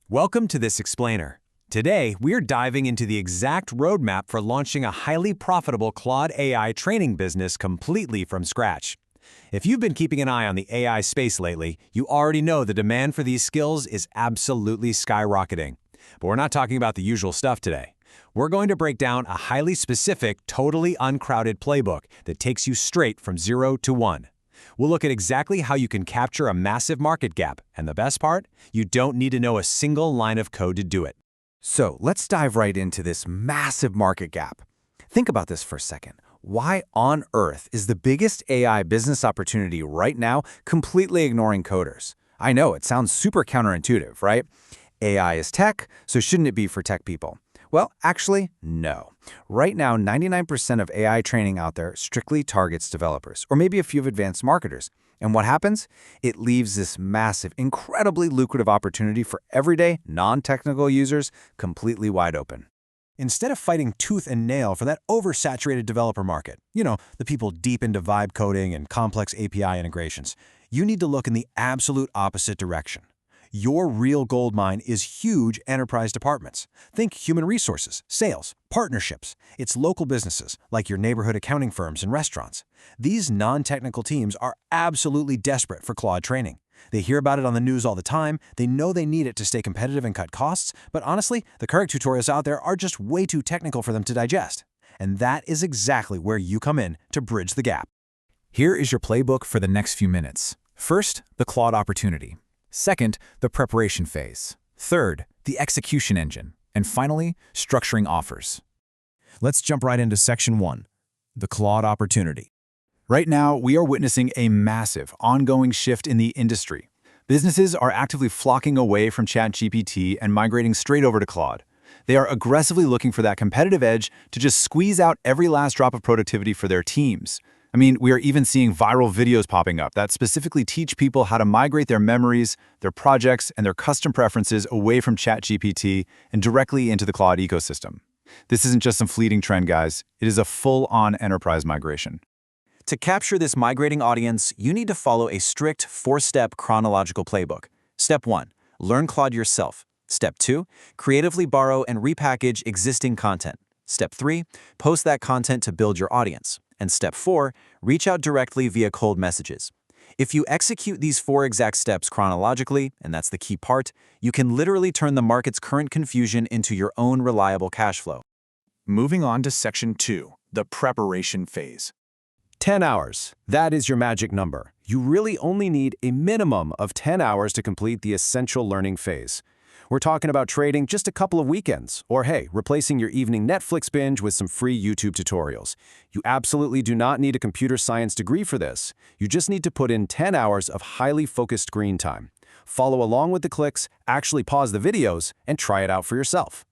Welcome to this explainer. Today, we're diving into the exact roadmap for launching a highly profitable Claude AI training business completely from scratch. If you've been keeping an eye on the AI space lately, you already know the demand for these skills is absolutely skyrocketing. But we're not talking about the usual stuff today. We're going to break down a highly specific, totally uncrowded playbook that takes you straight from 0 to 1. We'll look at exactly how you can capture a massive market gap, and the best part? You don't need to know a single line of code to do it. So let's dive right into this massive market gap. Think about this for a second. Why on earth is the biggest AI business opportunity right now completely ignoring coders? I know, it sounds super counterintuitive, right? AI is tech, so shouldn't it be for tech people? Well, actually, no. Right now, 99% of AI training out there strictly targets developers, or maybe a few advanced marketers. And what happens? It leaves this massive, incredibly lucrative opportunity for everyday, non-technical users completely wide open. Instead of fighting tooth and nail for that oversaturated developer market, the people deep into vibe coding and complex API integrations, you need to look in the absolute opposite direction. Your real gold mine is huge enterprise departments. Think human resources, sales, partnerships. It's local businesses, like your neighborhood accounting firms and restaurants. These non-technical teams are absolutely desperate for Claude training. They hear about it on the news all the time, they know they need it to stay competitive and cut costs, but honestly, the current tutorials out there are just way too technical for them to digest. And that is exactly where you come in to bridge the gap. Here is your playbook for the next few minutes. First, the Claude opportunity. Second, the preparation phase. Third, the execution engine. And finally, structuring offers. Let's jump right into Section 1, the Claude opportunity. Right now, we are witnessing a massive, ongoing shift in the industry. Businesses are actively flocking away from ChatGPT and migrating straight over to Claude. They are aggressively looking for that competitive edge to just squeeze out every last drop of productivity for their teams. We are even seeing viral videos popping up that specifically teach people how to migrate their memories, their projects, and their custom preferences away from ChatGPT and directly into the Claude ecosystem. This isn't just some fleeting trend, guys. It is a full-on enterprise migration. To capture this migrating audience, you need to follow a strict 4-step chronological playbook. Step 1, learn Claude yourself. Step 2, creatively borrow and repackage existing content. Step 3, post that content to build your audience. And Step 4, reach out directly via cold messages. If you execute these 4 exact steps chronologically, and that's the key part, you can literally turn the market's current confusion into your own reliable cash flow. Moving on to Section 2, the preparation phase. 10 hours. That is your magic number. You really only need a minimum of 10 hours to complete the essential learning phase. We're talking about trading just a couple of weekends, or hey, replacing your evening Netflix binge with some free YouTube tutorials. You absolutely do not need a computer science degree for this. You just need to put in 10 hours of highly focused screen time. Follow along with the clicks, actually pause the videos, and try it out for yourself.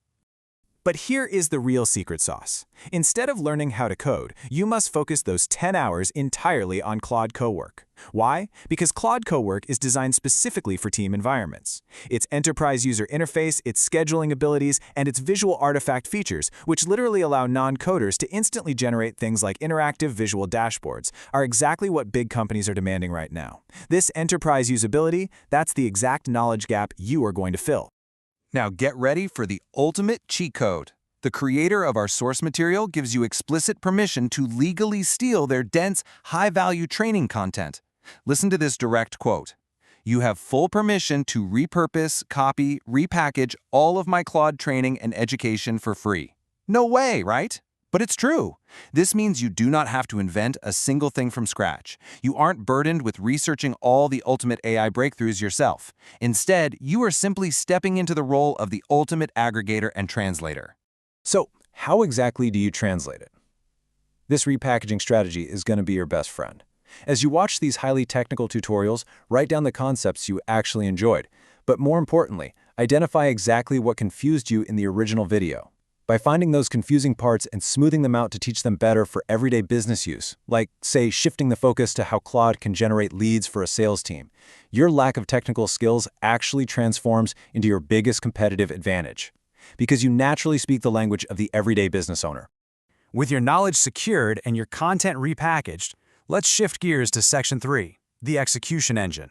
But here is the real secret sauce. Instead of learning how to code, you must focus those 10 hours entirely on Claude Cowork. Why? Because Claude Cowork is designed specifically for team environments. Its enterprise user interface, its scheduling abilities, and its visual artifact features, which literally allow non-coders to instantly generate things like interactive visual dashboards, are exactly what big companies are demanding right now. This enterprise usability, that's the exact knowledge gap you are going to fill. Now get ready for the ultimate cheat code. The creator of our source material gives you explicit permission to legally steal their dense, high-value training content. Listen to this direct quote. You have full permission to repurpose, copy, repackage all of my Claude training and education for free. No way, right? But it's true. This means you do not have to invent a single thing from scratch. You aren't burdened with researching all the ultimate AI breakthroughs yourself. Instead, you are simply stepping into the role of the ultimate aggregator and translator. So, how exactly do you translate it? This repackaging strategy is going to be your best friend. As you watch these highly technical tutorials, write down the concepts you actually enjoyed. But more importantly, identify exactly what confused you in the original video. By finding those confusing parts and smoothing them out to teach them better for everyday business use, like, say, shifting the focus to how Claude can generate leads for a sales team, your lack of technical skills actually transforms into your biggest competitive advantage, because you naturally speak the language of the everyday business owner. With your knowledge secured and your content repackaged, let's shift gears to Section 3, the execution engine.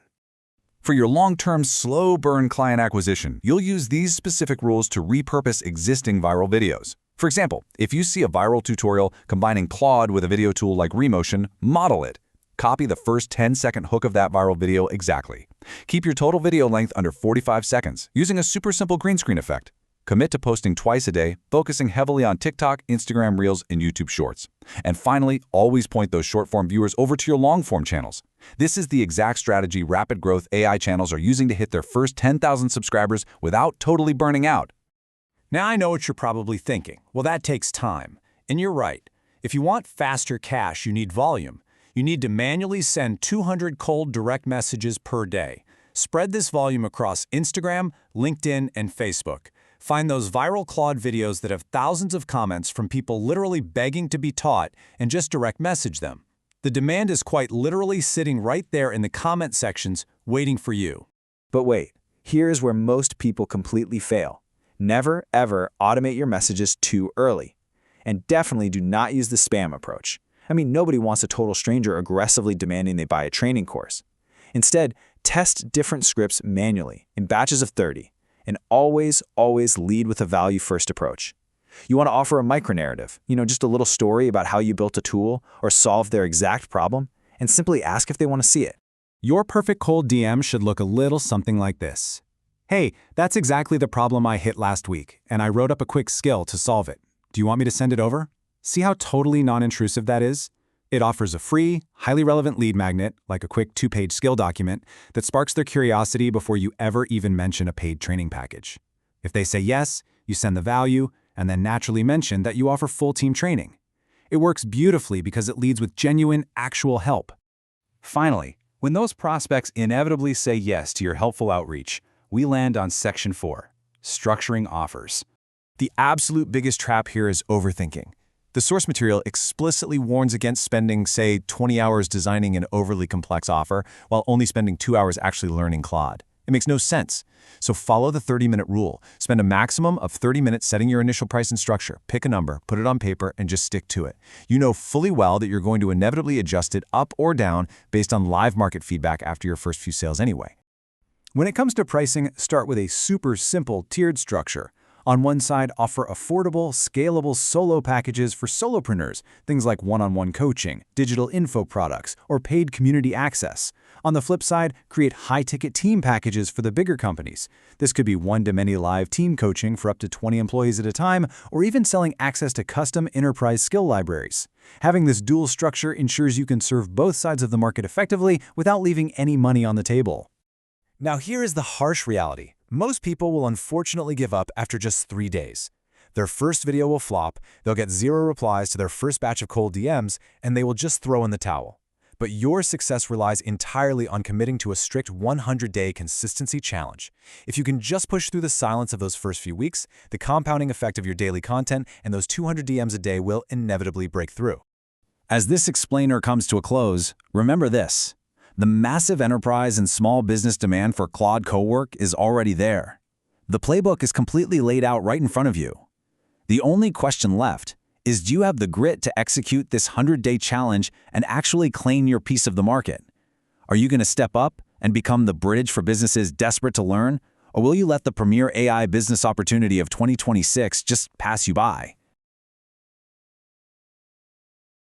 For your long-term, slow-burn client acquisition, you'll use these specific rules to repurpose existing viral videos. For example, if you see a viral tutorial combining Claude with a video tool like Remotion, model it. Copy the first 10-second hook of that viral video exactly. Keep your total video length under 45 seconds, using a super simple green screen effect. Commit to posting twice a day, focusing heavily on TikTok, Instagram Reels, and YouTube Shorts. And finally, always point those short-form viewers over to your long-form channels. This is the exact strategy rapid growth AI channels are using to hit their first 10,000 subscribers without totally burning out. Now I know what you're probably thinking. Well, that takes time. And you're right. If you want faster cash, you need volume. You need to manually send 200 cold direct messages per day. Spread this volume across Instagram, LinkedIn, and Facebook. Find those viral Claude videos that have thousands of comments from people literally begging to be taught and just direct message them. The demand is quite literally sitting right there in the comment sections waiting for you. But wait, here's where most people completely fail. Never, ever automate your messages too early. And definitely do not use the spam approach. I mean, nobody wants a total stranger aggressively demanding they buy a training course. Instead, test different scripts manually in batches of 30. And always lead with a value-first approach. You want to offer a micro-narrative, just a little story about how you built a tool or solved their exact problem, and simply ask if they want to see it. Your perfect cold DM should look a little something like this. Hey, that's exactly the problem I hit last week, and I wrote up a quick skill to solve it. Do you want me to send it over? See how totally non-intrusive that is? It offers a free, highly relevant lead magnet, like a quick 2-page skill document, that sparks their curiosity before you ever even mention a paid training package. If they say yes, you send the value, and then naturally mention that you offer full team training. It works beautifully because it leads with genuine, actual help. Finally, when those prospects inevitably say yes to your helpful outreach, we land on Section 4, structuring offers. The absolute biggest trap here is overthinking. The source material explicitly warns against spending, say, 20 hours designing an overly complex offer while only spending 2 hours actually learning Claude. It makes no sense. So follow the 30-minute rule. Spend a maximum of 30 minutes setting your initial price and structure. Pick a number, put it on paper, and just stick to it. You know fully well that you're going to inevitably adjust it up or down based on live market feedback after your first few sales anyway. When it comes to pricing, start with a super simple tiered structure. On one side, offer affordable, scalable solo packages for solopreneurs, things like one-on-one coaching, digital info products, or paid community access. On the flip side, create high-ticket team packages for the bigger companies. This could be one-to-many live team coaching for up to 20 employees at a time, or even selling access to custom enterprise skill libraries. Having this dual structure ensures you can serve both sides of the market effectively without leaving any money on the table. Now here is the harsh reality. Most people will unfortunately give up after just 3 days. Their first video will flop, they'll get 0 replies to their first batch of cold DMs, and they will just throw in the towel. But your success relies entirely on committing to a strict 100-day consistency challenge. If you can just push through the silence of those first few weeks, the compounding effect of your daily content and those 200 DMs a day will inevitably break through. As this explainer comes to a close, remember this. The massive enterprise and small business demand for Claude cowork is already there. The playbook is completely laid out right in front of you. The only question left is, do you have the grit to execute this 100-day challenge and actually claim your piece of the market? Are you going to step up and become the bridge for businesses desperate to learn, or will you let the premier AI business opportunity of 2026 just pass you by?